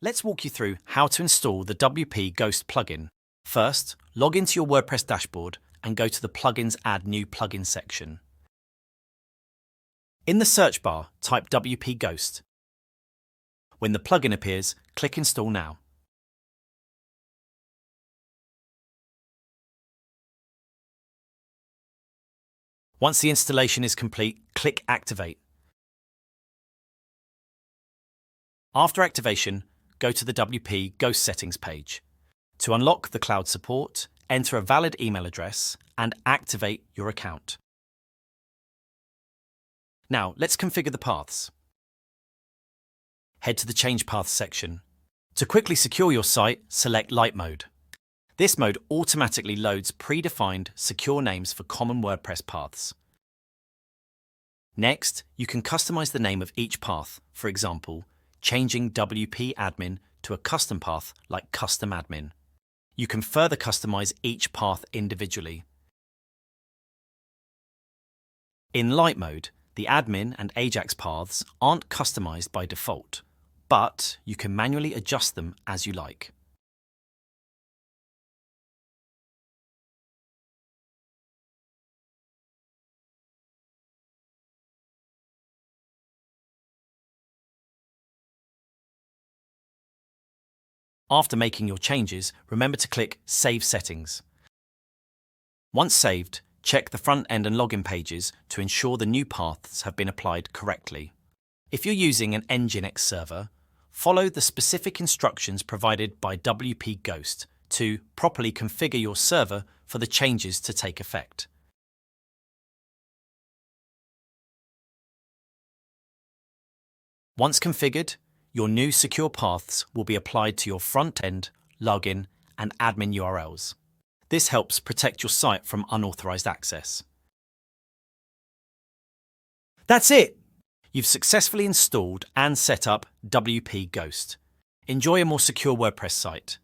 Let's walk you through how to install the WP Ghost plugin. First, log into your WordPress dashboard and go to the Plugins Add New Plugin section. In the search bar, type WP Ghost. When the plugin appears, click Install Now. Once the installation is complete, click Activate. After activation, go to the WP Ghost settings page. To unlock the cloud support, enter a valid email address and activate your account. Now, let's configure the paths. Head to the Change Paths section. To quickly secure your site, select Lite Mode. This mode automatically loads predefined secure names for common WordPress paths. Next, you can customize the name of each path, for example, changing WP admin to a custom path like custom admin. You can further customize each path individually. In Lite Mode, the admin and Ajax paths aren't customized by default, but you can manually adjust them as you like. After making your changes, remember to click Save Settings. Once saved, check the Frontend and Login pages to ensure the new paths have been applied correctly. If you're using an Nginx server, follow the specific instructions provided by WP Ghost to properly configure your server for the changes to take effect. Once configured, your new secure paths will be applied to your front-end, login, and admin URLs. This helps protect your site from unauthorized access. That's it! You've successfully installed and set up WP Ghost. Enjoy a more secure WordPress site.